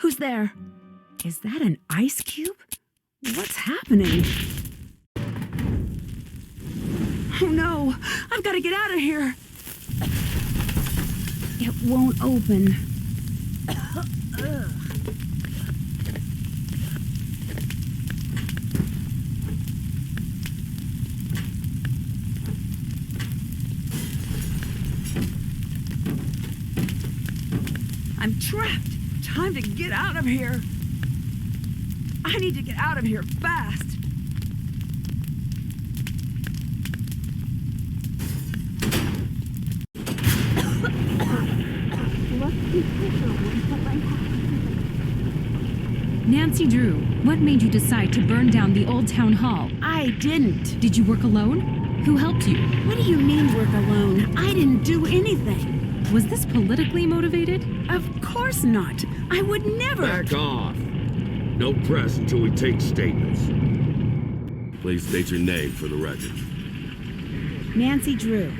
Who's there? Is that an ice cube? What's happening? Oh no! I've got to get out of here! It won't open. I'm trapped! Time to get out of here! I need to get out of here fast! Nancy Drew, what made you decide to burn down the old town hall? I didn't. Did you work alone? Who helped you? What do you mean work alone? I didn't do anything. Was this politically motivated? Of course not. I would never. Back off. No press until we take statements. Please state your name for the record. Nancy Drew.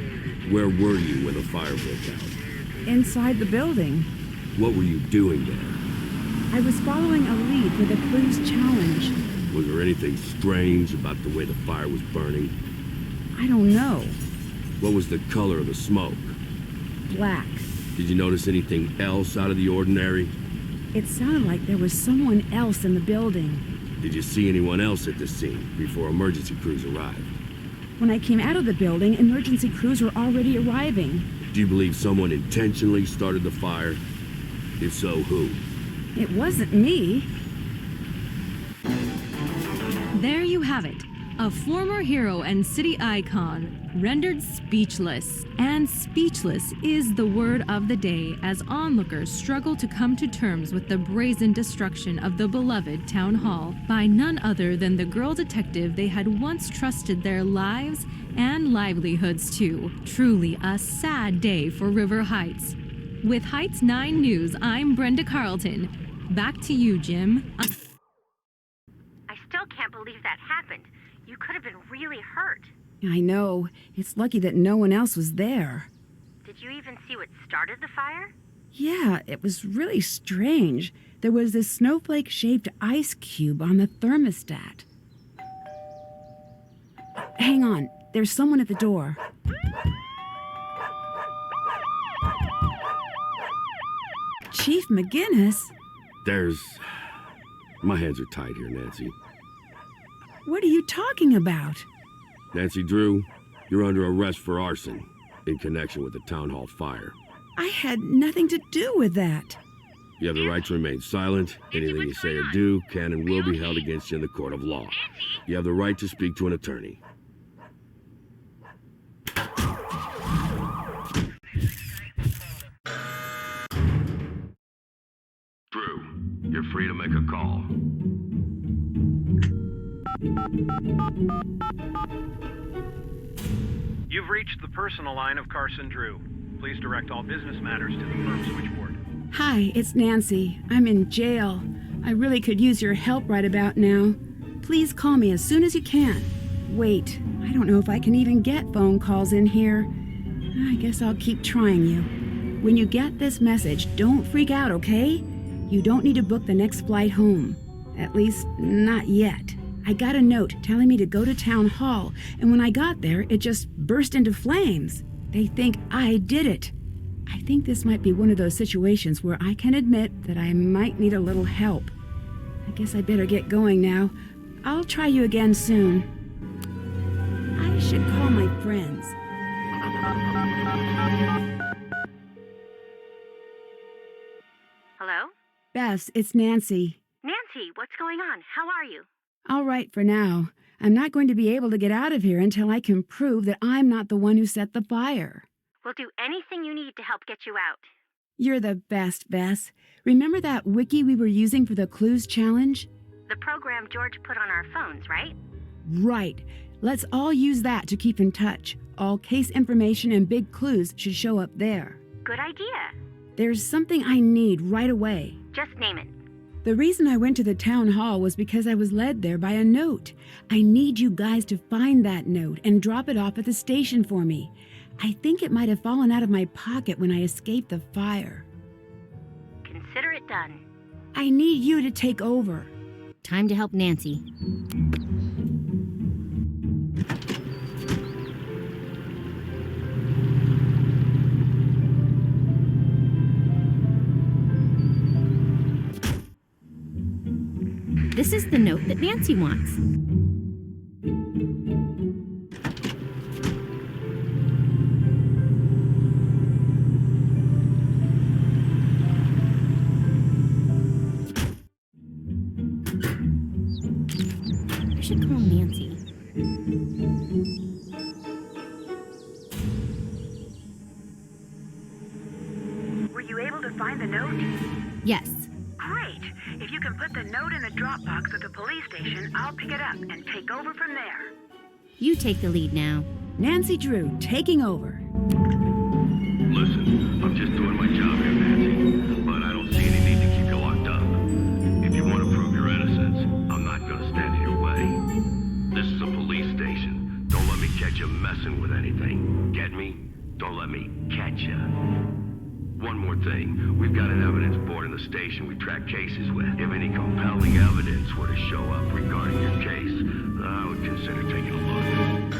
Where were you when the fire broke out? Inside the building. What were you doing there? I was following a lead for the Clues Challenge. Was there anything strange about the way the fire was burning? I don't know. What was the color of the smoke? Black. Did you notice anything else out of the ordinary? It sounded like there was someone else in the building. Did you see anyone else at the scene before emergency crews arrived? When I came out of the building, emergency crews were already arriving. Do you believe someone intentionally started the fire? If so, who? It wasn't me. There you have it. A former hero and city icon, rendered speechless. And speechless is the word of the day as onlookers struggle to come to terms with the brazen destruction of the beloved town hall by none other than the girl detective they had once trusted their lives and livelihoods to. Truly a sad day for River Heights. With Heights 9 News, I'm Brenda Carlton. Back to you, Jim. I still can't believe that happened. You could have been really hurt. I know. It's lucky that no one else was there. Did you even see what started the fire? Yeah, it was really strange. There was this snowflake-shaped ice cube on the thermostat. Hang on. There's someone at the door. Chief McGinnis? My hands are tied here, Nancy. What are you talking about? Nancy Drew, you're under arrest for arson in connection with the town hall fire. I had nothing to do with that. You have the right to remain silent. Anything you say or do can and will be held against you in the court of law. You have the right to speak to an attorney. Drew, you're free to make a call. You've reached the personal line of Carson Drew. Please direct all business matters to the firm's switchboard. Hi, it's Nancy. I'm in jail. I really could use your help right about now. Please call me as soon as you can. Wait, I don't know if I can even get phone calls in here. I guess I'll keep trying you. When you get this message, don't freak out, okay? You don't need to book the next flight home. At least, not yet. I got a note telling me to go to town hall, and when I got there, it just burst into flames. They think I did it. I think this might be one of those situations where I can admit that I might need a little help. I guess I better get going now. I'll try you again soon. I should call my friends. Hello? Bess, it's Nancy. Nancy, what's going on? How are you? All right for now. I'm not going to be able to get out of here until I can prove that I'm not the one who set the fire. We'll do anything you need to help get you out. You're the best, Bess. Remember that wiki we were using for the Clues Challenge? The program George put on our phones, right? Right. Let's all use that to keep in touch. All case information and big clues should show up there. Good idea. There's something I need right away. Just name it. The reason I went to the town hall was because I was led there by a note. I need you guys to find that note and drop it off at the station for me. I think it might have fallen out of my pocket when I escaped the fire. Consider it done. I need you to take over. Time to help Nancy. This is the note that Nancy wants. I should call Nancy. Were you able to find the note? Yes. Great. If you can put the note in the drop box at the police station, I'll pick it up and take over from there. You take the lead now. Nancy Drew, taking over. Listen, I'm just doing my job here, Nancy, but I don't see any need to keep you locked up. If you want to prove your innocence, I'm not going to stand in your way. This is a police station. Don't let me catch you messing with anything. Get me? Don't let me catch you. One more thing. We've got an evidence board in the station we track cases with. If any compelling evidence were to show up regarding your case, I would consider taking a look.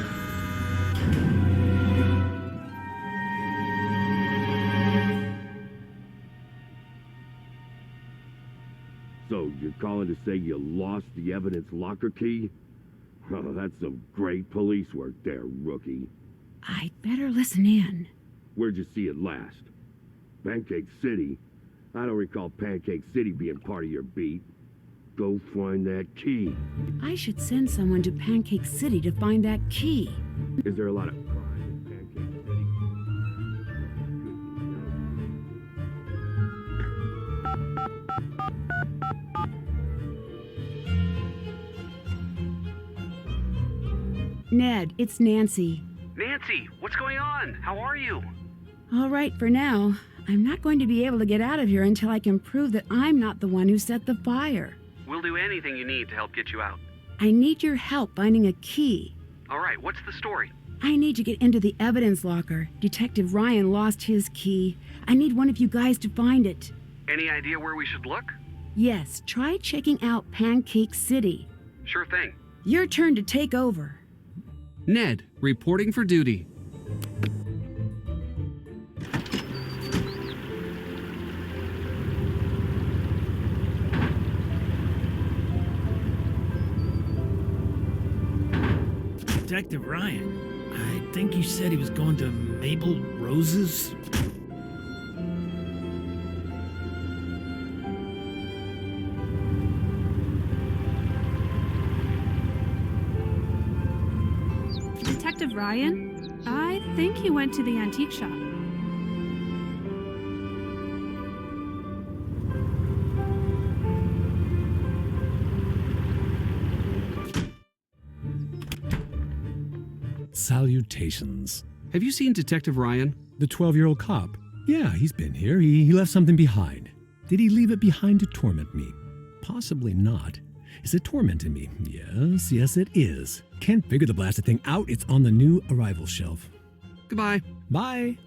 So, you're calling to say you lost the evidence locker key? Oh, that's some great police work there, rookie. I'd better listen in. Where'd you see it last? Pancake City? I don't recall Pancake City being part of your beat. Go find that key. I should send someone to Pancake City to find that key. Is there a lot of crime in Pancake City? Ned, it's Nancy. Nancy, what's going on? How are you? All right, for now. I'm not going to be able to get out of here until I can prove that I'm not the one who set the fire. We'll do anything you need to help get you out. I need your help finding a key. All right, what's the story? I need to get into the evidence locker. Detective Ryan lost his key. I need one of you guys to find it. Any idea where we should look? Yes, try checking out Pancake City. Sure thing. Your turn to take over. Ned, reporting for duty. Detective Ryan, I think you said he was going to Maple Roses? Detective Ryan? I think he went to the antique shop. Salutations. Have you seen Detective Ryan? The 12-year-old cop. Yeah, he's been here. He left something behind. Did he leave it behind to torment me? Possibly not. Is it tormenting me? Yes, it is. Can't figure the blasted thing out. It's on the new arrival shelf. Goodbye. Bye.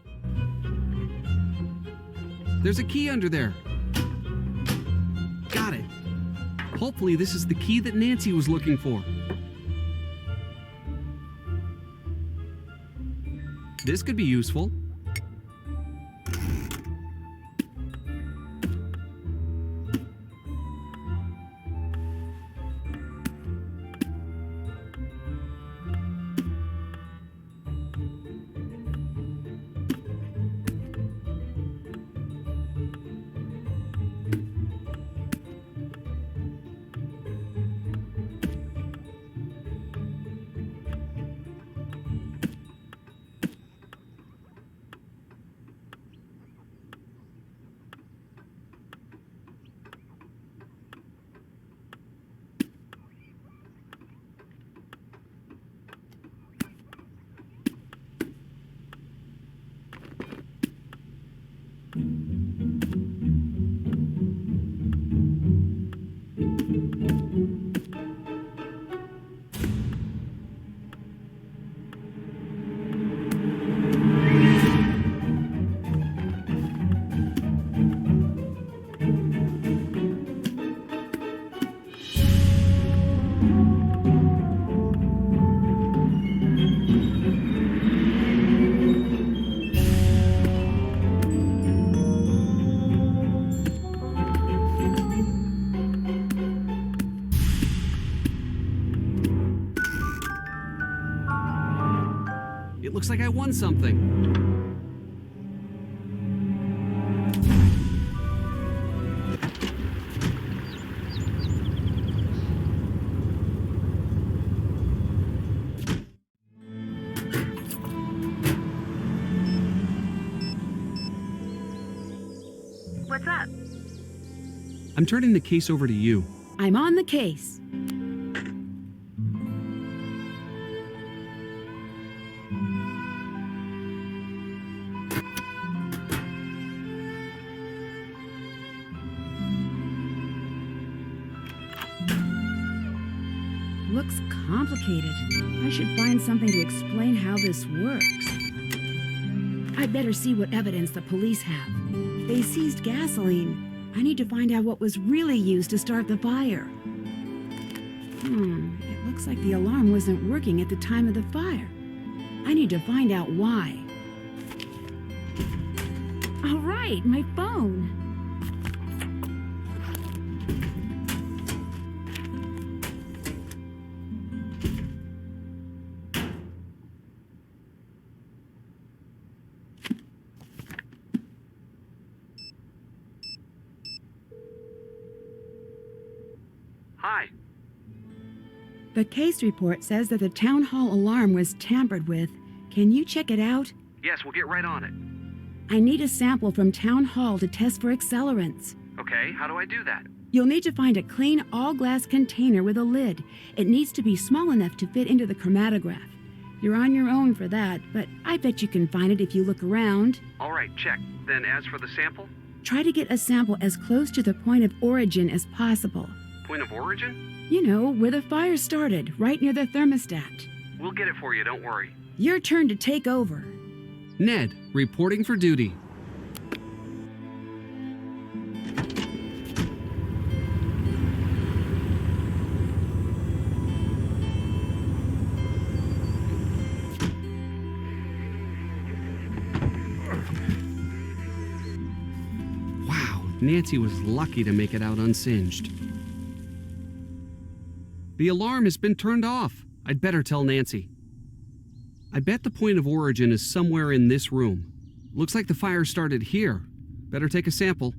There's a key under there. Got it. Hopefully this is the key that Nancy was looking for. This could be useful. looks like I won something. What's up? I'm turning the case over to you. I'm on the case. Looks complicated. I should find something to explain how this works. I'd better see what evidence the police have. They seized gasoline. I need to find out what was really used to start the fire. It looks like the alarm wasn't working at the time of the fire. I need to find out why. All right, my phone. Hi. The case report says that the town hall alarm was tampered with. Can you check it out? Yes, we'll get right on it. I need a sample from town hall to test for accelerants. Okay, how do I do that? You'll need to find a clean all-glass container with a lid. It needs to be small enough to fit into the chromatograph. You're on your own for that, but I bet you can find it if you look around. All right, check. Then as for the sample? Try to get a sample as close to the point of origin as possible. Point of origin? You know, where the fire started, right near the thermostat. We'll get it for you, don't worry. Your turn to take over. Ned, reporting for duty. Wow, Nancy was lucky to make it out unsinged. The alarm has been turned off. I'd better tell Nancy. I bet the point of origin is somewhere in this room. Looks like the fire started here. Better take a sample.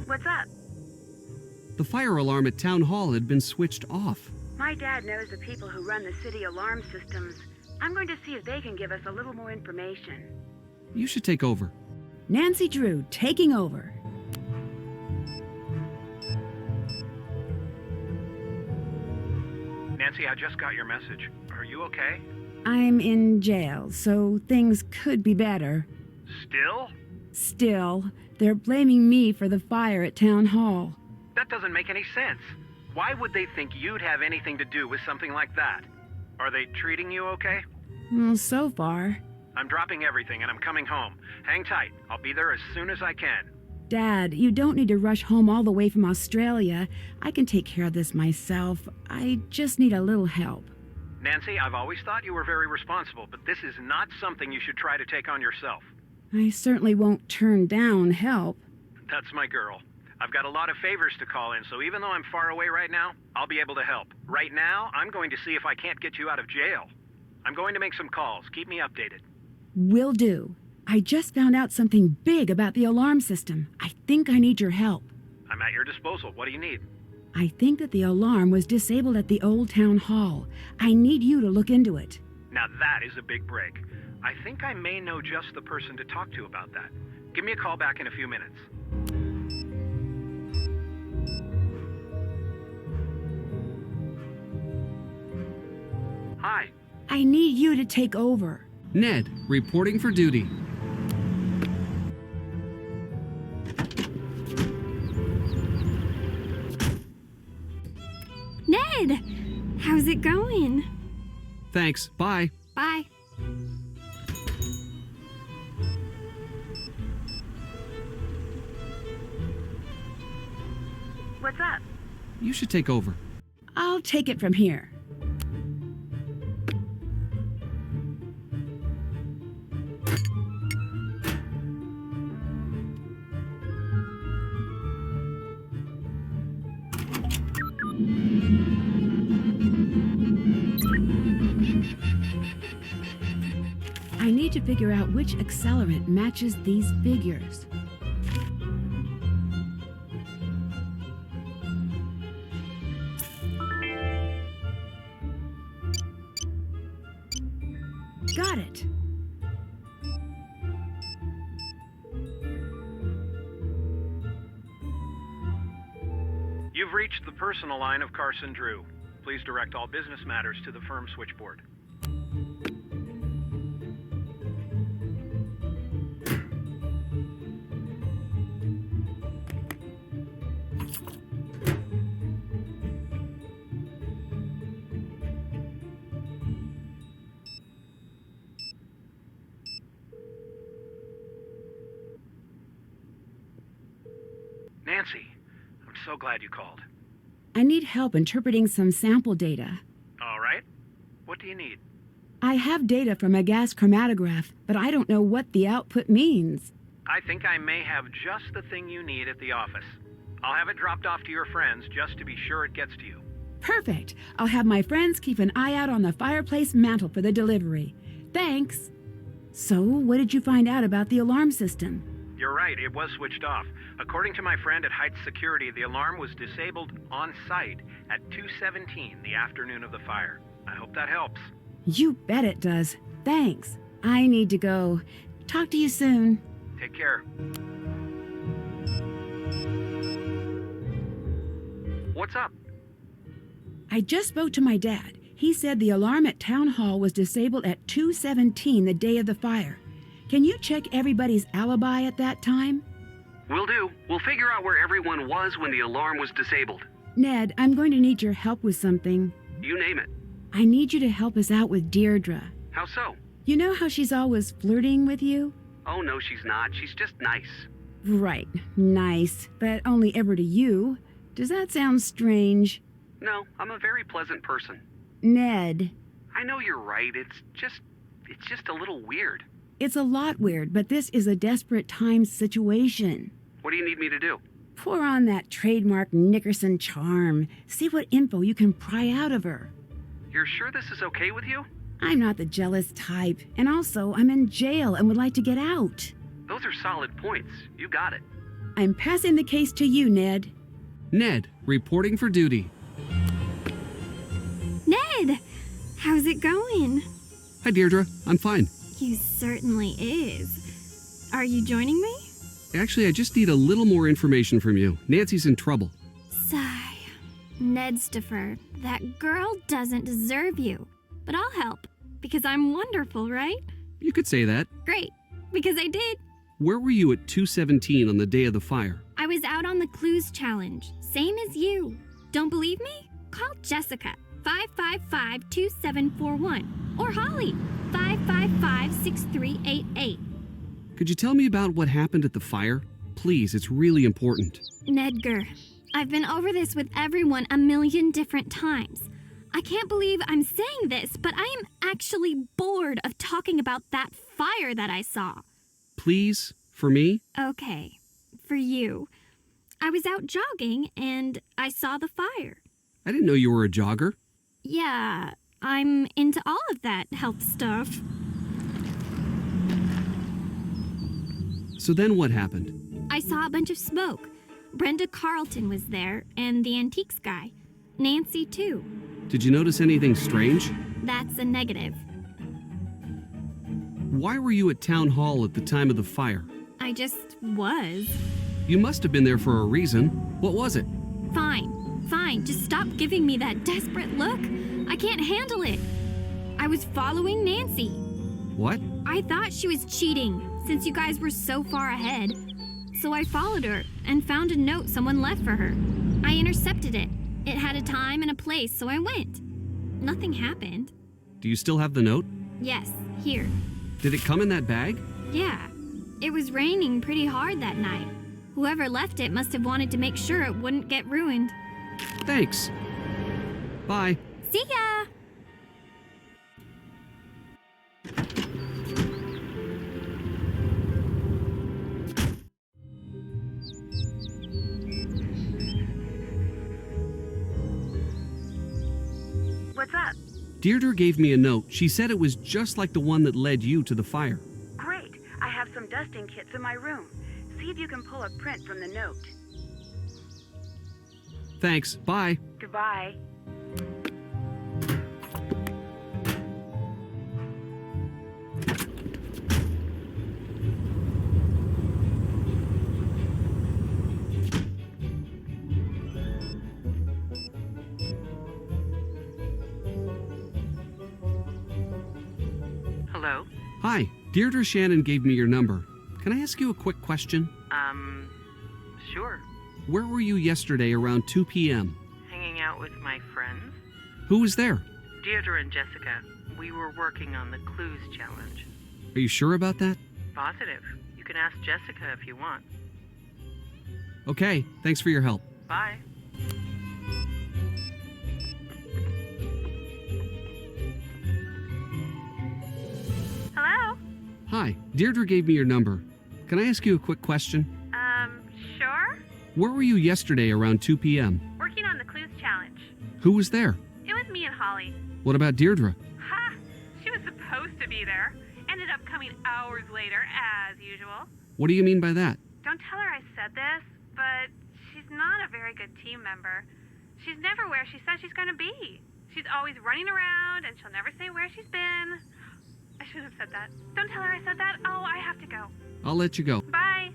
What's up? The fire alarm at Town Hall had been switched off. My dad knows the people who run the city alarm systems. I'm going to see if they can give us a little more information. You should take over. Nancy Drew, taking over. Nancy, I just got your message. Are you okay? I'm in jail, so things could be better. Still? Still, they're blaming me for the fire at Town Hall. That doesn't make any sense. Why would they think you'd have anything to do with something like that? Are they treating you okay? Well, so far. I'm dropping everything and I'm coming home. Hang tight. I'll be there as soon as I can. Dad, you don't need to rush home all the way from Australia. I can take care of this myself. I just need a little help. Nancy, I've always thought you were very responsible, but this is not something you should try to take on yourself. I certainly won't turn down help. That's my girl. I've got a lot of favors to call in, so even though I'm far away right now, I'll be able to help. Right now, I'm going to see if I can't get you out of jail. I'm going to make some calls. Keep me updated. Will do. I just found out something big about the alarm system. I think I need your help. I'm at your disposal. What do you need? I think that the alarm was disabled at the old town hall. I need you to look into it. Now that is a big break. I think I may know just the person to talk to about that. Give me a call back in a few minutes. Hi. I need you to take over. Ned, reporting for duty. Ned! How's it going? Thanks, bye. Bye. What's up? You should take over. I'll take it from here. I need to figure out which accelerant matches these figures. Got it. You've reached the personal line of Carson Drew. Please direct all business matters to the firm switchboard. Nancy, I'm so glad you called. I need help interpreting some sample data. All right. What do you need? I have data from a gas chromatograph, but I don't know what the output means. I think I may have just the thing you need at the office. I'll have it dropped off to your friends just to be sure it gets to you. Perfect. I'll have my friends keep an eye out on the fireplace mantle for the delivery. Thanks. So, what did you find out about the alarm system? You're right, it was switched off. According to my friend at Heights Security, the alarm was disabled on site at 2:17 the afternoon of the fire. I hope that helps. You bet it does. Thanks. I need to go. Talk to you soon. Take care. What's up? I just spoke to my dad. He said the alarm at Town Hall was disabled at 2:17 the day of the fire. Can you check everybody's alibi at that time? Will do. We'll figure out where everyone was when the alarm was disabled. Ned, I'm going to need your help with something. You name it. I need you to help us out with Deirdre. How so? You know how she's always flirting with you? Oh, no, she's not. She's just nice. Right. Nice. But only ever to you. Does that sound strange? No, I'm a very pleasant person. Ned. I know you're right. It's just a little weird. It's a lot weird, but this is a desperate times situation. What do you need me to do? Pour on that trademark Nickerson charm. See what info you can pry out of her. You're sure this is okay with you? I'm not the jealous type, and also I'm in jail and would like to get out. Those are solid points. You got it. I'm passing the case to you, Ned. Ned, reporting for duty. Ned! How's it going? Hi, Deirdre. I'm fine. You certainly is. Are you joining me? Actually, I just need a little more information from you. Nancy's in trouble. Sigh. Ned's deferred. That girl doesn't deserve you. But I'll help, because I'm wonderful, right? You could say that. Great, because I did. Where were you at 2:17 on the day of the fire? I was out on the clues challenge, same as you. Don't believe me? Call Jessica, 555-2741, or Holly, 555-6388. Could you tell me about what happened at the fire? Please, it's really important. Nedgar, I've been over this with everyone a million different times. I can't believe I'm saying this, but I am actually bored of talking about that fire that I saw. Please, for me? Okay, for you. I was out jogging and I saw the fire. I didn't know you were a jogger. Yeah, I'm into all of that health stuff. So then what happened? I saw a bunch of smoke. Brenda Carlton was there, and the antiques guy. Nancy, too. Did you notice anything strange? That's a negative. Why were you at Town Hall at the time of the fire? I just was. You must have been there for a reason. What was it? Fine. Just stop giving me that desperate look. I can't handle it. I was following Nancy. What? I thought she was cheating, since you guys were so far ahead. So I followed her and found a note someone left for her. I intercepted it. It had a time and a place, so I went. Nothing happened. Do you still have the note? Yes, here. Did it come in that bag? Yeah. It was raining pretty hard that night. Whoever left it must have wanted to make sure it wouldn't get ruined. Thanks. Bye. See ya! What's up? Deirdre gave me a note. She said it was just like the one that led you to the fire. Great. I have some dusting kits in my room. See if you can pull a print from the note. Thanks. Bye. Goodbye. Hello? Hi. Deirdre Shannon gave me your number. Can I ask you a quick question? Sure. Where were you yesterday around 2 p.m.? Hanging out with my friends. Who was there? Deirdre and Jessica. We were working on the clues challenge. Are you sure about that? Positive. You can ask Jessica if you want. Okay. Thanks for your help. Bye. Hello? Hi. Deirdre gave me your number. Can I ask you a quick question? Sure? Where were you yesterday around 2 p.m.? Working on the clues challenge. Who was there? It was me and Holly. What about Deirdre? Ha! She was supposed to be there. Ended up coming hours later, as usual. What do you mean by that? Don't tell her I said this, but she's not a very good team member. She's never where she says she's going to be. She's always running around, and she'll never say where she's been. I shouldn't have said that. Don't tell her I said that. Oh, I have to go. I'll let you go. Bye.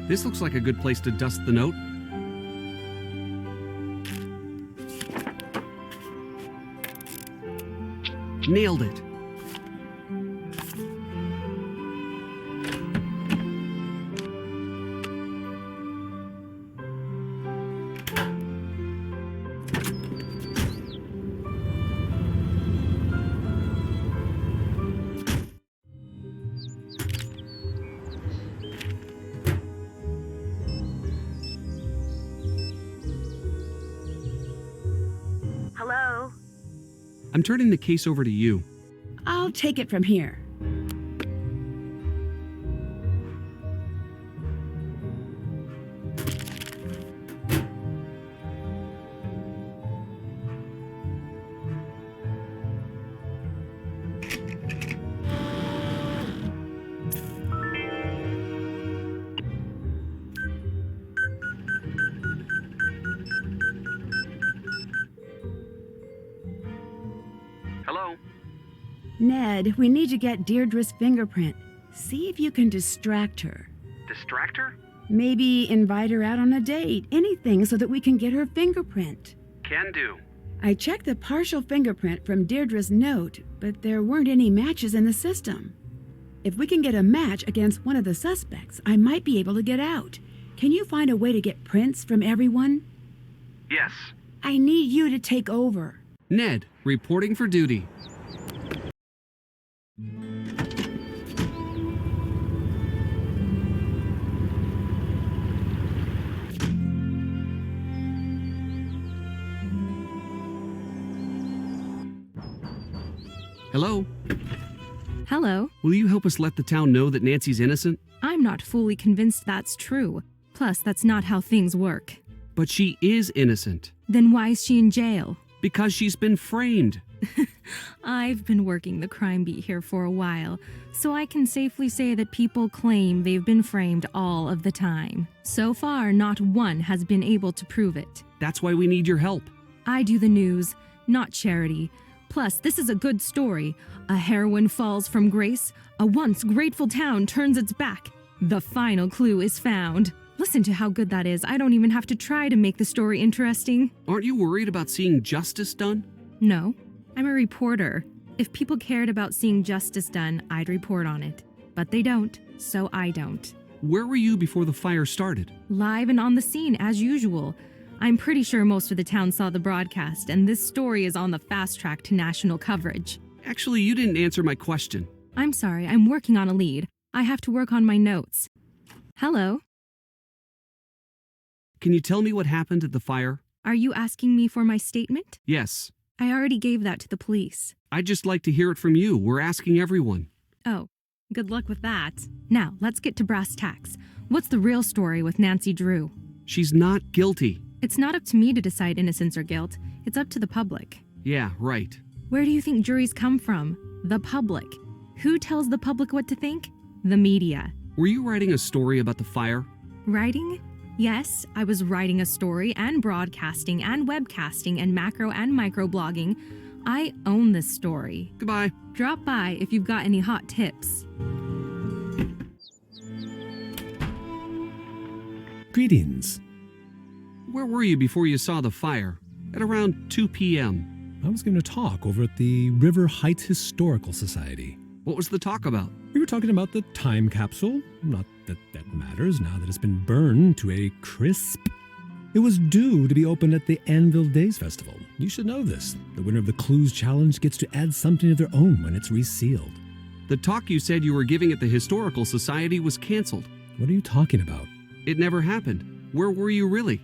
This looks like a good place to dust the note. Nailed it. Hello? I'm turning the case over to you. I'll take it from here. Hello? Ned, we need to get Deirdre's fingerprint. See if you can distract her. Distract her? Maybe invite her out on a date. Anything so that we can get her fingerprint. Can do. I checked the partial fingerprint from Deirdre's note, but there weren't any matches in the system. If we can get a match against one of the suspects, I might be able to get out. Can you find a way to get prints from everyone? Yes. I need you to take over. Ned, reporting for duty. Hello? Hello. Will you help us let the town know that Nancy's innocent? I'm not fully convinced that's true. Plus, that's not how things work. But she is innocent. Then why is she in jail? Because she's been framed. I've been working the crime beat here for a while, so I can safely say that people claim they've been framed all of the time. So far, not one has been able to prove it. That's why we need your help. I do the news, not charity. Plus, this is a good story. A heroine falls from grace. A once grateful town turns its back. The final clue is found. Listen to how good that is. I don't even have to try to make the story interesting. Aren't you worried about seeing justice done? No, I'm a reporter. If people cared about seeing justice done, I'd report on it. But they don't, so I don't. Where were you before the fire started? Live and on the scene as usual. I'm pretty sure most of the town saw the broadcast, and this story is on the fast track to national coverage. Actually, you didn't answer my question. I'm sorry, I'm working on a lead. I have to work on my notes. Hello? Can you tell me what happened at the fire? Are you asking me for my statement? Yes. I already gave that to the police. I'd just like to hear it from you. We're asking everyone. Oh, good luck with that. Now, let's get to brass tacks. What's the real story with Nancy Drew? She's not guilty. It's not up to me to decide innocence or guilt. It's up to the public. Yeah, right. Where do you think juries come from? The public. Who tells the public what to think? The media. Were you writing a story about the fire? Writing? Yes, I was writing a story and broadcasting and webcasting and macro and micro blogging. I own this story. Goodbye. Drop by if you've got any hot tips. Greetings. Where were you before you saw the fire? At around 2 p.m. I was going to talk over at the River Heights Historical Society. What was the talk about? We were talking about the time capsule. Not that that matters now that it's been burned to a crisp. It was due to be opened at the Anvil Days Festival. You should know this. The winner of the Clues Challenge gets to add something of their own when it's resealed. The talk you said you were giving at the Historical Society was canceled. What are you talking about? It never happened. Where were you really?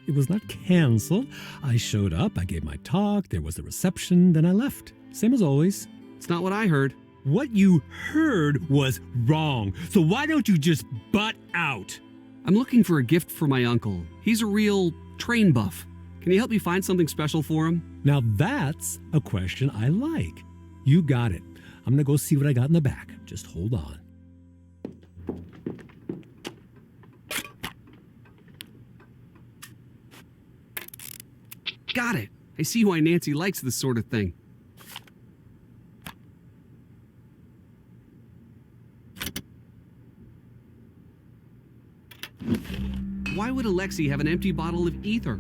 It was not canceled. I showed up, I gave my talk, there was the reception, then I left. Same as always. It's not what I heard. What you heard was wrong. So why don't you just butt out? I'm looking for a gift for my uncle. He's a real train buff. Can you help me find something special for him? Now that's a question I like. You got it. I'm gonna go see what I got in the back. Just hold on. Got it. I see why Nancy likes this sort of thing. Why would Alexei have an empty bottle of ether?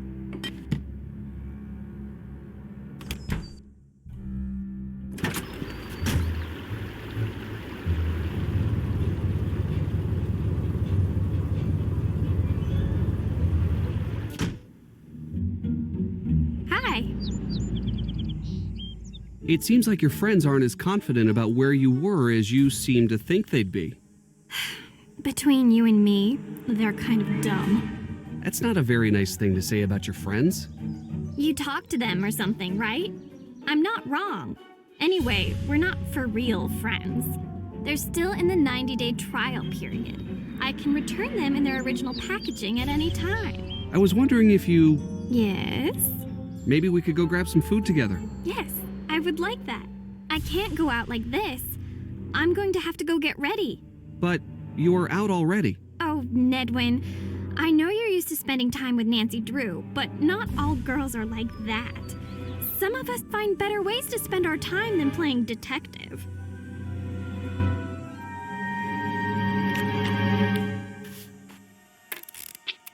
Hi. It seems like your friends aren't as confident about where you were as you seem to think they'd be. Between you and me, they're kind of dumb. That's not a very nice thing to say about your friends. You talked to them or something, right? I'm not wrong. Anyway, we're not for real friends. They're still in the 90-day trial period. I can return them in their original packaging at any time. I was wondering if you... Yes? Maybe we could go grab some food together. Yes, I would like that. I can't go out like this. I'm going to have to go get ready. But you're out already. Oh, Nedwin, I know you're used to spending time with Nancy Drew, but not all girls are like that. Some of us find better ways to spend our time than playing detective.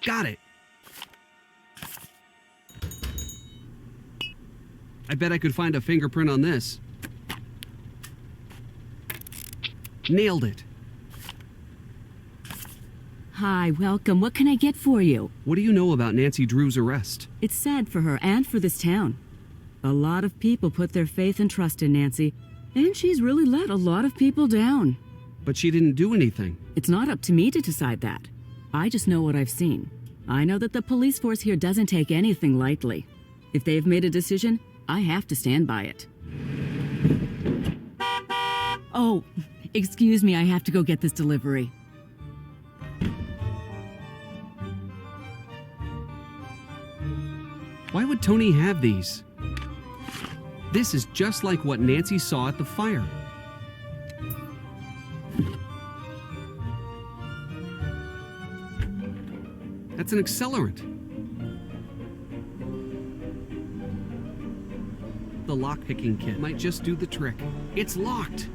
Got it. I bet I could find a fingerprint on this. Nailed it. Hi, welcome. What can I get for you? What do you know about Nancy Drew's arrest? It's sad for her and for this town. A lot of people put their faith and trust in Nancy, and she's really let a lot of people down. But she didn't do anything. It's not up to me to decide that. I just know what I've seen. I know that the police force here doesn't take anything lightly. If they've made a decision, I have to stand by it. Oh, excuse me, I have to go get this delivery. Why would Tony have these? This is just like what Nancy saw at the fire. That's an accelerant. The lock-picking kit might just do the trick. It's locked.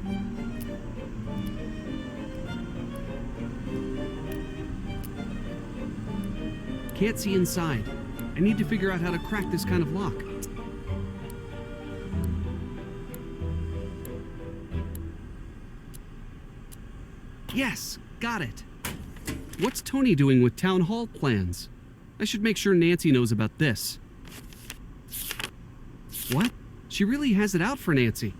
Can't see inside. I need to figure out how to crack this kind of lock. Yes, got it. What's Tony doing with town hall plans? I should make sure Nancy knows about this. What? She really has it out for Nancy.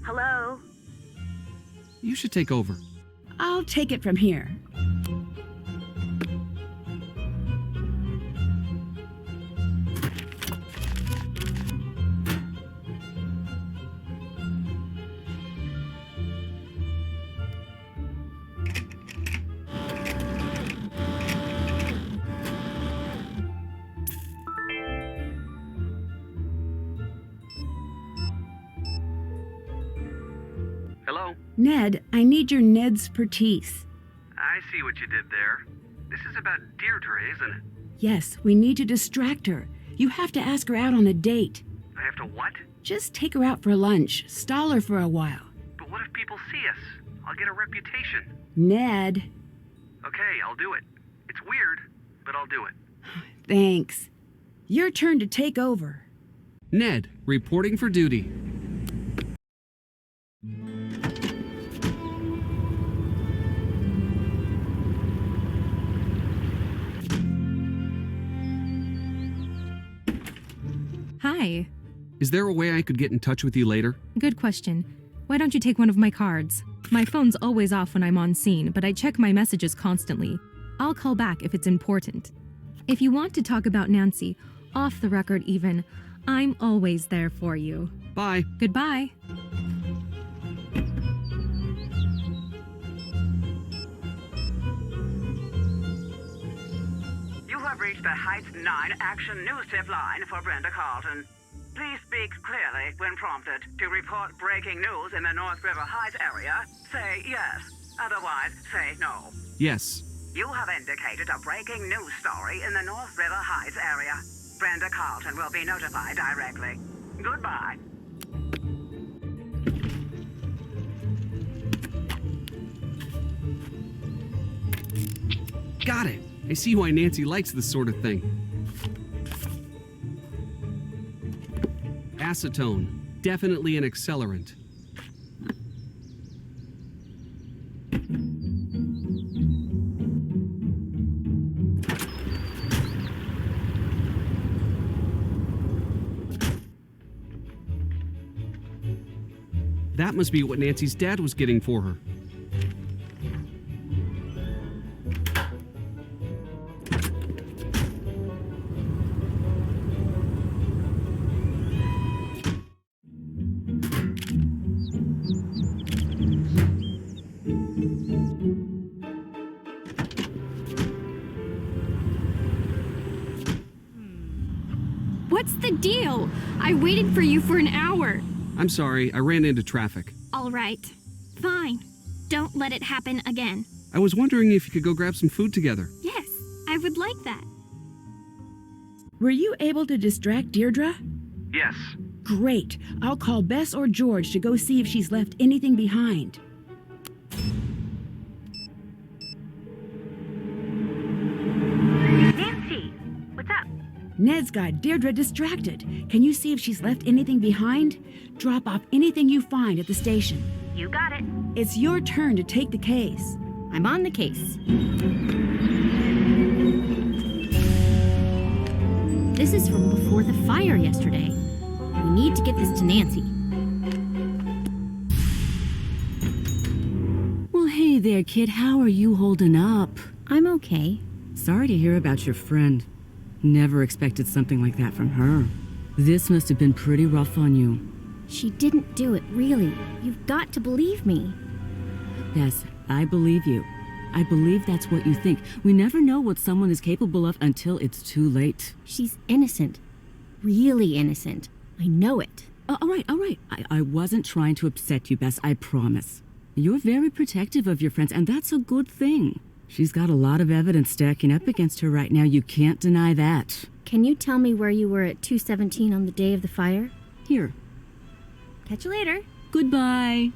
Hello? You should take over. I'll take it from here. Hello? Ned, I need your Ned's expertise. I see what you did there. This is about Deirdre, isn't it? Yes, we need to distract her. You have to ask her out on a date. I have to what? Just take her out for lunch. Stall her for a while. But what if people see us? I'll get a reputation. Ned. Okay, I'll do it. It's weird, but I'll do it. Thanks. Your turn to take over. Ned, reporting for duty. Hi. Is there a way I could get in touch with you later? Good question. Why don't you take one of my cards? My phone's always off when I'm on scene, but I check my messages constantly. I'll call back if it's important. If you want to talk about Nancy, off the record even, I'm always there for you. Bye. Goodbye. You have reached the Heights 9 Action News Tip line for Brenda Carlton. Please speak clearly when prompted. To report breaking news in the North River Heights area, say yes. Otherwise, say no. Yes. You have indicated a breaking news story in the North River Heights area. Brenda Carlton will be notified directly. Goodbye. Got it. I see why Nancy likes this sort of thing. Acetone. Definitely an accelerant. That must be what Nancy's dad was getting for her. What's the deal? I waited for you for an hour. I'm sorry, I ran into traffic. All right. Fine. Don't let it happen again. I was wondering if you could go grab some food together. Yes, I would like that. Were you able to distract Deirdre? Yes. Great. I'll call Bess or George to go see if she's left anything behind. Nancy, what's up? Ned's got Deirdre distracted. Can you see if she's left anything behind? Drop off anything you find at the station. You got it. It's your turn to take the case. I'm on the case. This is from before the fire yesterday. We need to get this to Nancy. Well, hey there, kid. How are you holding up? I'm okay. Sorry to hear about your friend. Never expected something like that from her. This must have been pretty rough on you. She didn't do it, really. You've got to believe me. Yes, I believe you. I believe that's what you think. We never know what someone is capable of until it's too late. She's innocent. Really innocent. I know it. All right. I wasn't trying to upset you, Bess, I promise. You're very protective of your friends, and that's a good thing. She's got a lot of evidence stacking up against her right now. You can't deny that. Can you tell me where you were at 2:17 on the day of the fire? Here. Catch you later. Goodbye.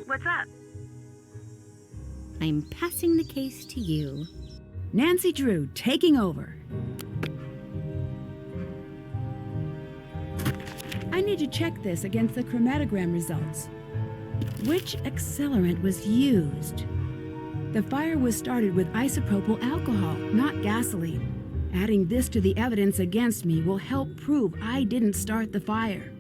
What's up? I'm passing the case to you. Nancy Drew taking over. I need to check this against the chromatogram results. Which accelerant was used? The fire was started with isopropyl alcohol, not gasoline. Adding this to the evidence against me will help prove I didn't start the fire.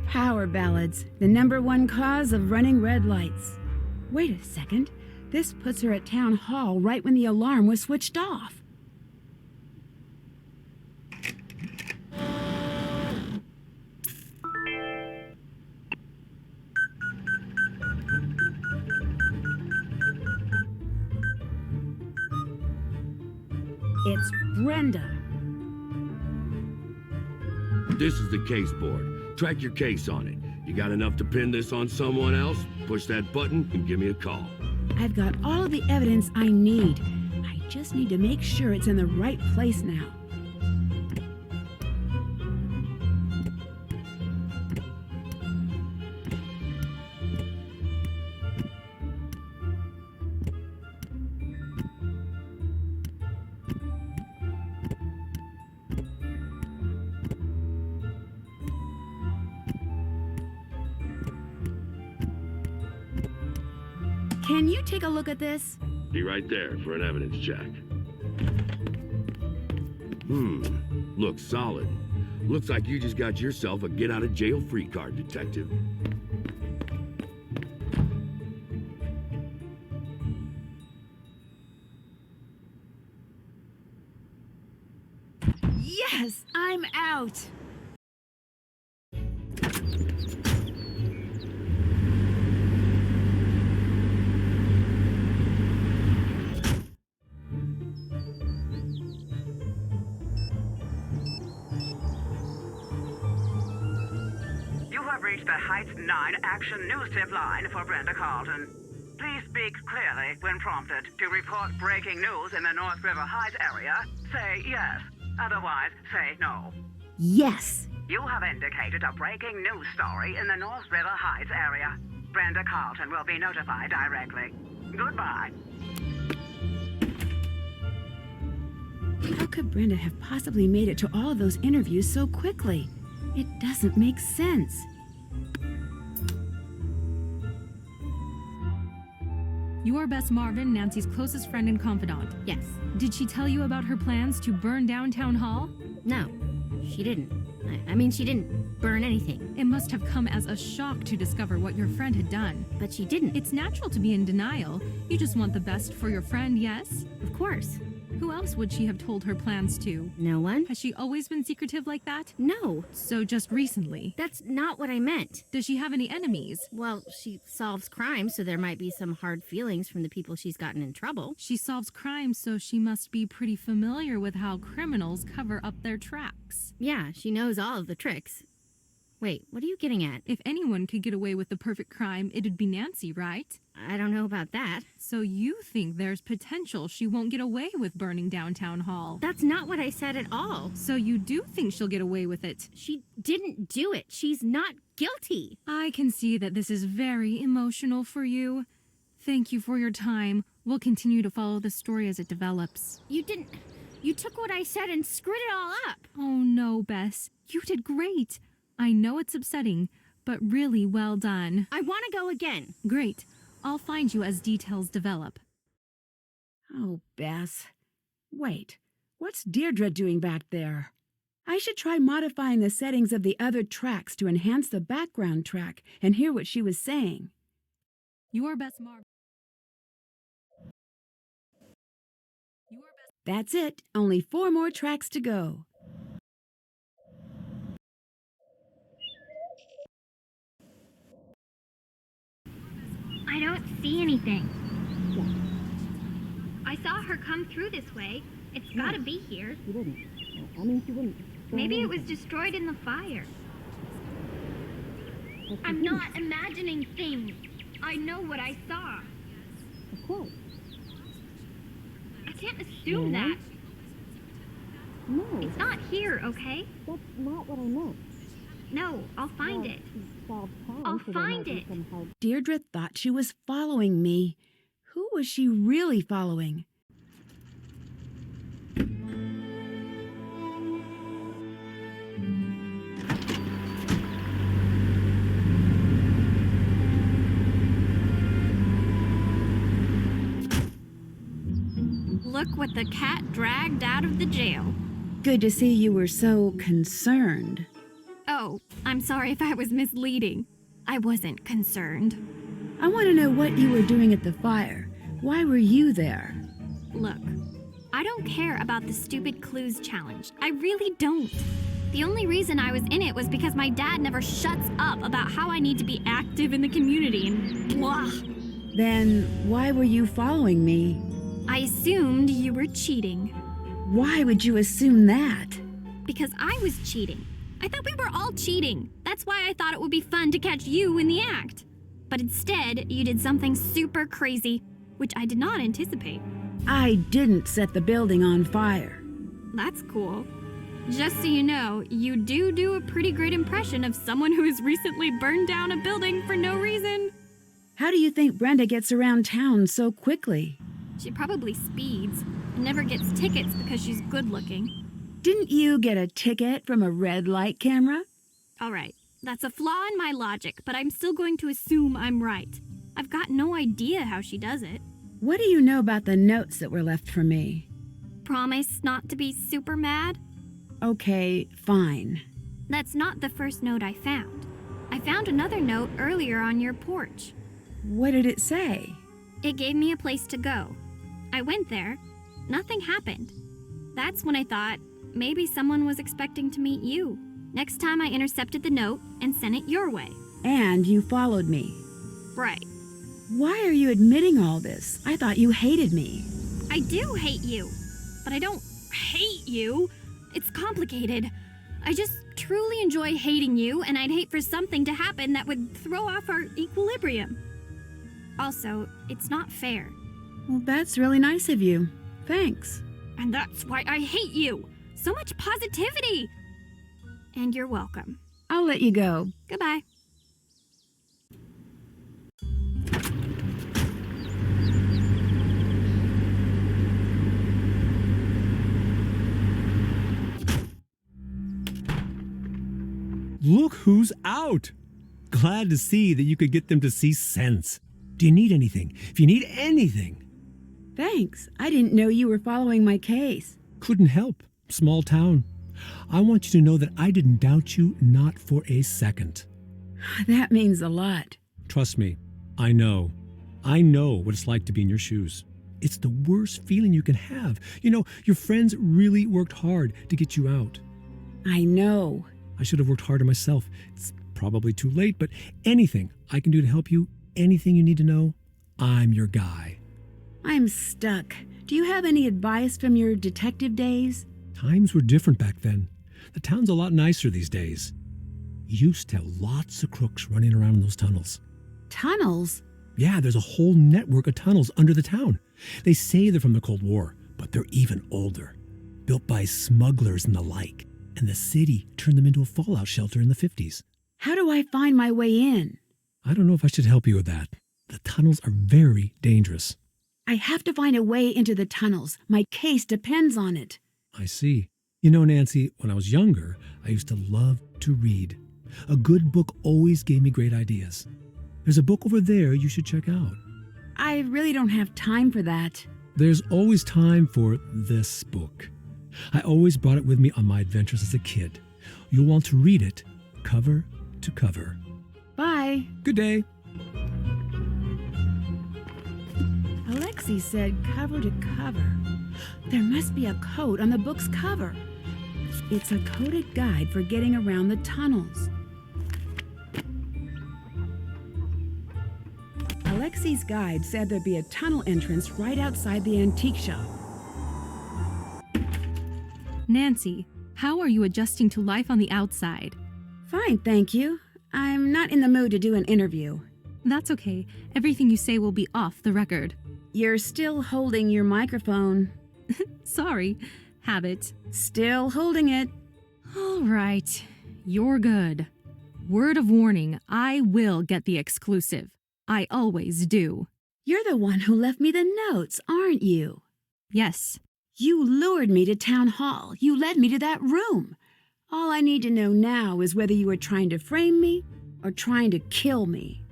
Power ballads, the #1 cause of running red lights. Wait a second. This puts her at town hall right when the alarm was switched off. It's Brenda. This is the case board. Track your case on it. You got enough to pin this on someone else? Push that button and give me a call. I've got all of the evidence I need. I just need to make sure it's in the right place now. Can you take a look at this? Be right there for an evidence check. Looks solid. Looks like you just got yourself a get-out-of-jail-free card, detective. Yes, I'm out. Reach the Heights 9 Action News Tip line for Brenda Carlton. Please speak clearly when prompted. To report breaking news in the North River Heights area, say yes. Otherwise, say no. Yes. You have indicated a breaking news story in the North River Heights area. Brenda Carlton will be notified directly. Goodbye. How could Brenda have possibly made it to all of those interviews so quickly? It doesn't make sense. You're Bess Marvin, Nancy's closest friend and confidant. Yes. Did she tell you about her plans to burn down Town Hall? No, she didn't. I mean, she didn't burn anything. It must have come as a shock to discover what your friend had done. But she didn't. It's natural to be in denial. You just want the best for your friend, yes? Of course. Who else would she have told her plans to? No one. Has she always been secretive like that? No. So just recently? That's not what I meant. Does she have any enemies? Well, she solves crimes, so there might be some hard feelings from the people she's gotten in trouble. She solves crimes, so she must be pretty familiar with how criminals cover up their tracks. Yeah, she knows all of the tricks. Wait, what are you getting at? If anyone could get away with the perfect crime, it'd be Nancy, right? I don't know about that. So you think there's potential she won't get away with burning down Town Hall? That's not what I said at all. So you do think she'll get away with it? She didn't do it. She's not guilty. I can see that this is very emotional for you. Thank you for your time. We'll continue to follow the story as it develops. You didn't... You took what I said and screwed it all up. Oh no, Bess. You did great. I know it's upsetting, but really well done. I want to go again. Great. I'll find you as details develop. Oh, Bess. Wait, what's Deirdre doing back there? I should try modifying the settings of the other tracks to enhance the background track and hear what she was saying. Your Bess Marvin. That's it. Only 4 more tracks to go. I don't see anything. I saw her come through this way. It's gotta be here. She didn't. I mean, she wouldn't. Maybe it was destroyed in the fire. I'm not imagining things. I know what I saw. Of course. I can't assume that. No. It's not here, okay? That's not what I meant. No, I'll find it. I'll find it. Deirdre thought she was following me. Who was she really following? Look what the cat dragged out of the jail. Good to see you were so concerned. Oh, I'm sorry if I was misleading. I wasn't concerned. I want to know what you were doing at the fire. Why were you there? Look, I don't care about the stupid clues challenge. I really don't. The only reason I was in it was because my dad never shuts up about how I need to be active in the community and blah. Then why were you following me? I assumed you were cheating. Why would you assume that? Because I was cheating. I thought we were all cheating. That's why I thought it would be fun to catch you in the act. But instead, you did something super crazy, which I did not anticipate. I didn't set the building on fire. That's cool. Just so you know, you do a pretty great impression of someone who has recently burned down a building for no reason. How do you think Brenda gets around town so quickly? She probably speeds and never gets tickets because she's good looking. Didn't you get a ticket from a red light camera? All right, that's a flaw in my logic, but I'm still going to assume I'm right. I've got no idea how she does it. What do you know about the notes that were left for me? Promise not to be super mad? Okay, fine. That's not the first note I found. I found another note earlier on your porch. What did it say? It gave me a place to go. I went there. Nothing happened. That's when I thought maybe someone was expecting to meet you. Next time I intercepted the note and sent it your way. And you followed me. Right. Why are you admitting all this? I thought you hated me. I do hate you. But I don't hate you. It's complicated. I just truly enjoy hating you, and I'd hate for something to happen that would throw off our equilibrium. Also, it's not fair. Well, that's really nice of you. Thanks. And that's why I hate you. So much positivity. And you're welcome. I'll let you go. Goodbye. Look who's out! Glad to see that you could get them to see sense. Do you need anything? If you need anything. Thanks. I didn't know you were following my case. Couldn't help. Small town. I want you to know that I didn't doubt you, not for a second. That means a lot. Trust me, I know. I know what it's like to be in your shoes. It's the worst feeling you can have. You know, your friends really worked hard to get you out. I know. I should have worked harder myself. It's probably too late, but anything I can do to help you, anything you need to know, I'm your guy. I'm stuck. Do you have any advice from your detective days? Times were different back then. The town's a lot nicer these days. You used to have lots of crooks running around in those tunnels. Tunnels? Yeah, there's a whole network of tunnels under the town. They say they're from the Cold War, but they're even older. Built by smugglers and the like. And the city turned them into a fallout shelter in the 50s. How do I find my way in? I don't know if I should help you with that. The tunnels are very dangerous. I have to find a way into the tunnels. My case depends on it. I see. You know, Nancy, when I was younger, I used to love to read. A good book always gave me great ideas. There's a book over there you should check out. I really don't have time for that. There's always time for this book. I always brought it with me on my adventures as a kid. You'll want to read it cover to cover. Bye. Good day. Alexi said cover to cover. There must be a code on the book's cover. It's a coded guide for getting around the tunnels. Alexi's guide said there'd be a tunnel entrance right outside the antique shop. Nancy, how are you adjusting to life on the outside? Fine, thank you. I'm not in the mood to do an interview. That's okay. Everything you say will be off the record. You're still holding your microphone. Sorry. Habit. Still holding it. All right. You're good. Word of warning, I will get the exclusive. I always do. You're the one who left me the notes, aren't you? Yes. You lured me to town hall. You led me to that room. All I need to know now is whether you were trying to frame me or trying to kill me.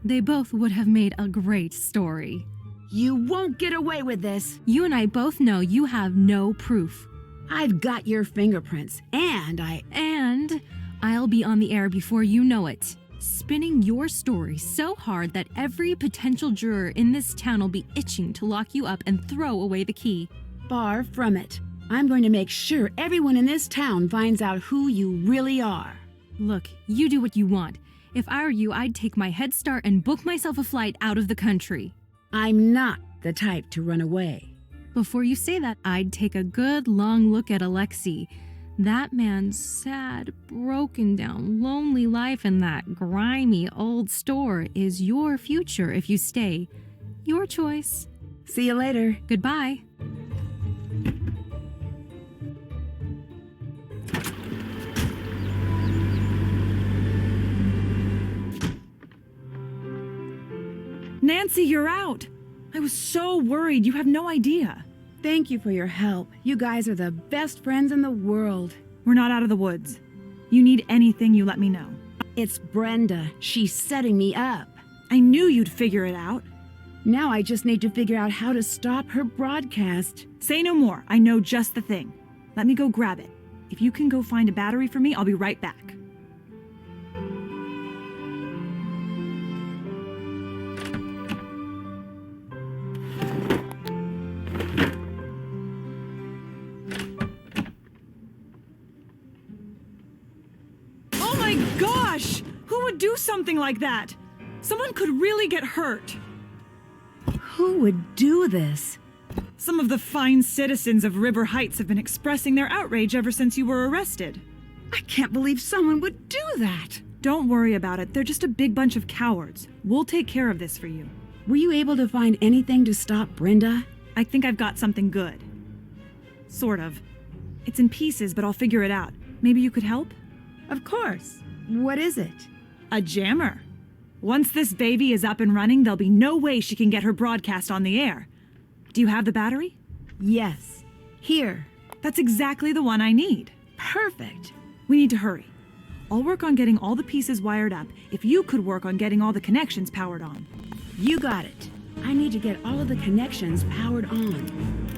They both would have made a great story. You won't get away with this. You and I both know you have no proof. I've got your fingerprints, and I'll be on the air before you know it. Spinning your story so hard that every potential juror in this town will be itching to lock you up and throw away the key. Far from it. I'm going to make sure everyone in this town finds out who you really are. Look, you do what you want. If I were you, I'd take my head start and book myself a flight out of the country. I'm not the type to run away. Before you say that, I'd take a good long look at Alexi. That man's sad, broken down, lonely life in that grimy old store is your future if you stay. Your choice. See you later. Goodbye. Nancy, you're out. I was so worried. You have no idea. Thank you for your help. You guys are the best friends in the world. We're not out of the woods. You need anything, you let me know. It's Brenda. She's setting me up. I knew you'd figure it out. Now I just need to figure out how to stop her broadcast. Say no more. I know just the thing. Let me go grab it. If you can go find a battery for me, I'll be right back. Do something like that. Someone could really get hurt. Who would do this? Some of the fine citizens of River Heights have been expressing their outrage ever since you were arrested. I can't believe someone would do that. Don't worry about it. They're just a big bunch of cowards. We'll take care of this for you. Were you able to find anything to stop Brenda? I think I've got something good. Sort of. It's in pieces, but I'll figure it out. Maybe you could help? Of course. What is it? A jammer. Once this baby is up and running, there'll be no way she can get her broadcast on the air. Do you have the battery? Yes. Here. That's exactly the one I need. Perfect. We need to hurry. I'll work on getting all the pieces wired up if you could work on getting all the connections powered on. You got it. I need to get all of the connections powered on.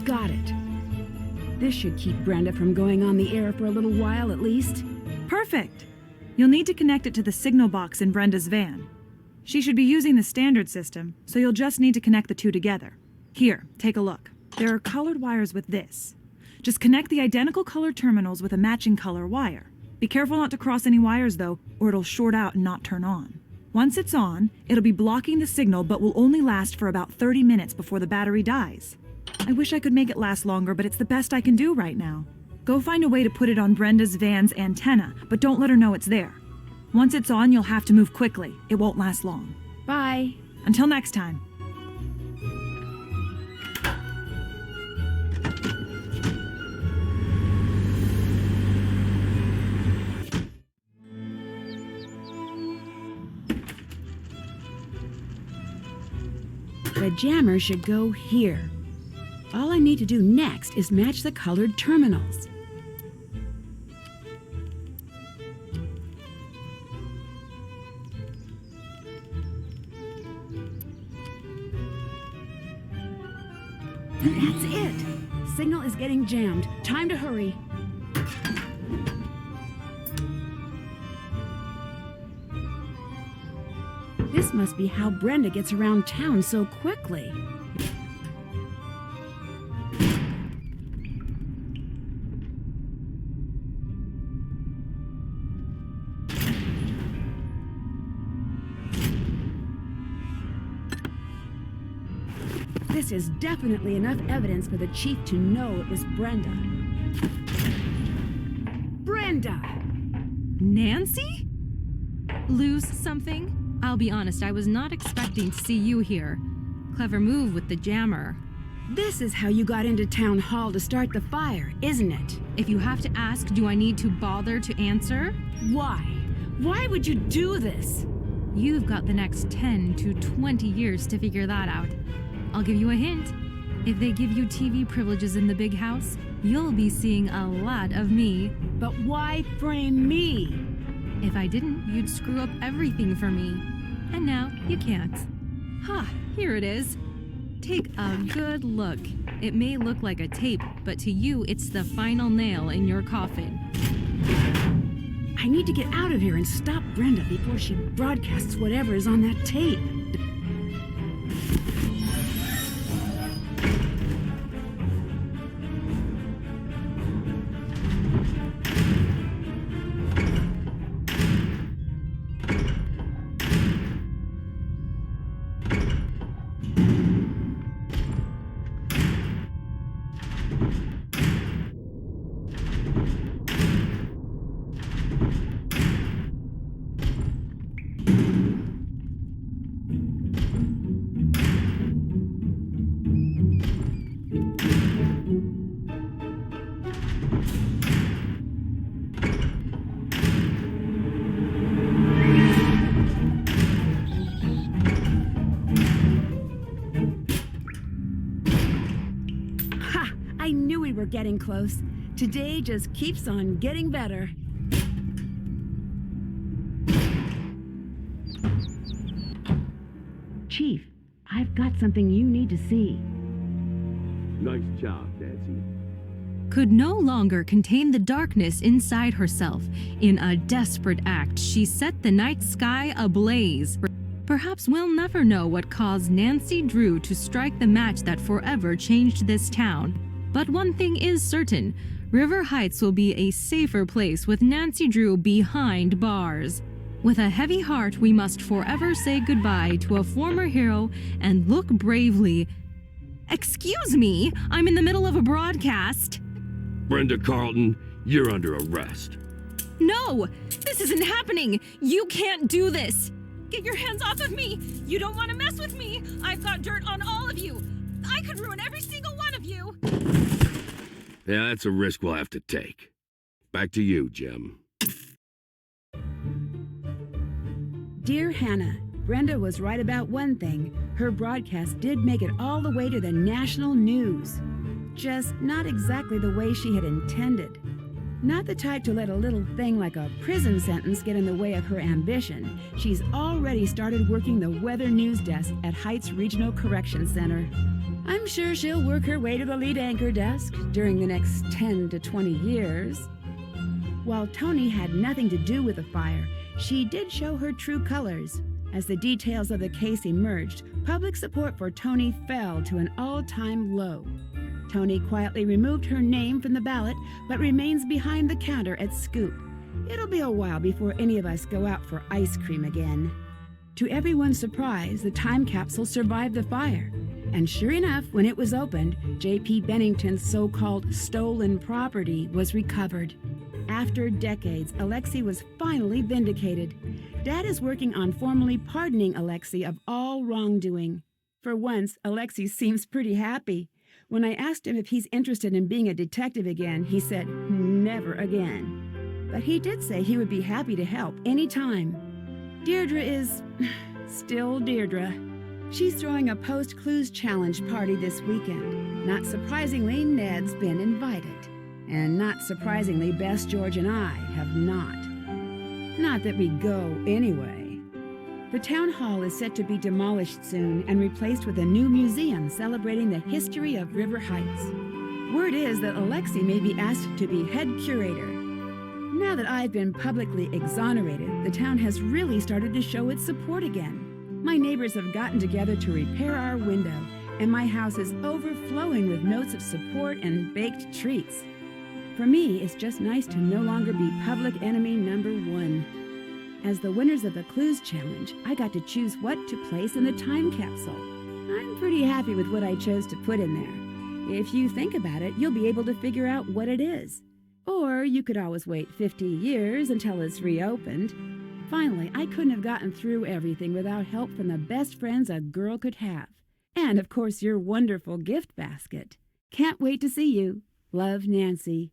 Got it. This should keep Brenda from going on the air for a little while at least. Perfect. You'll need to connect it to the signal box in Brenda's van. She should be using the standard system, so you'll just need to connect the two together. Here, take a look. There are colored wires with this. Just connect the identical colored terminals with a matching color wire. Be careful not to cross any wires though, or it'll short out and not turn on. Once it's on, it'll be blocking the signal but will only last for about 30 minutes before the battery dies. I wish I could make it last longer, but it's the best I can do right now. Go find a way to put it on Brenda's van's antenna, but don't let her know it's there. Once it's on, you'll have to move quickly. It won't last long. Bye. Until next time. The jammer should go here. All I need to do next is match the colored terminals. That's it! Signal is getting jammed. Time to hurry. This must be how Brenda gets around town so quickly. This is definitely enough evidence for the chief to know it was Brenda. Brenda! Nancy? Lose something? I'll be honest, I was not expecting to see you here. Clever move with the jammer. This is how you got into town hall to start the fire, isn't it? If you have to ask, do I need to bother to answer? Why? Why would you do this? You've got the next 10 to 20 years to figure that out. I'll give you a hint. If they give you TV privileges in the big house, you'll be seeing a lot of me. But why frame me? If I didn't, you'd screw up everything for me. And now you can't. Ha, here it is. Take a good look. It may look like a tape, but to you, it's the final nail in your coffin. I need to get out of here and stop Brenda before she broadcasts whatever is on that tape. We're getting close. Today just keeps on getting better. Chief, I've got something you need to see. Nice job, Nancy. Could no longer contain the darkness inside herself. In a desperate act, she set the night sky ablaze. Perhaps we'll never know what caused Nancy Drew to strike the match that forever changed this town. But one thing is certain, River Heights will be a safer place with Nancy Drew behind bars. With a heavy heart, we must forever say goodbye to a former hero and look bravely. Excuse me, I'm in the middle of a broadcast. Brenda Carlton, you're under arrest. No, this isn't happening. You can't do this. Get your hands off of me. You don't want to mess with me. I've got dirt on all of you. I could ruin every single one of you. Yeah, that's a risk we'll have to take. Back to you, Jim. Dear Hannah, Brenda was right about one thing. Her broadcast did make it all the way to the national news. Just not exactly the way she had intended. Not the type to let a little thing like a prison sentence get in the way of her ambition. She's already started working the weather news desk at Heights Regional Correction Center. I'm sure she'll work her way to the lead anchor desk during the next 10 to 20 years. While Tony had nothing to do with the fire, she did show her true colors. As the details of the case emerged, public support for Tony fell to an all-time low. Tony quietly removed her name from the ballot, but remains behind the counter at Scoop. It'll be a while before any of us go out for ice cream again. To everyone's surprise, the time capsule survived the fire. And sure enough, when it was opened, J.P. Bennington's so-called stolen property was recovered. After decades, Alexei was finally vindicated. Dad is working on formally pardoning Alexei of all wrongdoing. For once, Alexei seems pretty happy. When I asked him if he's interested in being a detective again, he said, never again. But he did say he would be happy to help anytime. Deirdre is still Deirdre. She's throwing a post-clues challenge party this weekend. Not surprisingly, Ned's been invited. And not surprisingly, Bess, George, and I have not. Not that we go anyway. The town hall is set to be demolished soon and replaced with a new museum celebrating the history of River Heights. Word is that Alexei may be asked to be head curator. Now that I've been publicly exonerated, the town has really started to show its support again. My neighbors have gotten together to repair our window, and my house is overflowing with notes of support and baked treats. For me, it's just nice to no longer be public enemy number one. As the winners of the Clues Challenge, I got to choose what to place in the time capsule. I'm pretty happy with what I chose to put in there. If you think about it, you'll be able to figure out what it is. Or you could always wait 50 years until it's reopened. Finally, I couldn't have gotten through everything without help from the best friends a girl could have. And, of course, your wonderful gift basket. Can't wait to see you. Love, Nancy.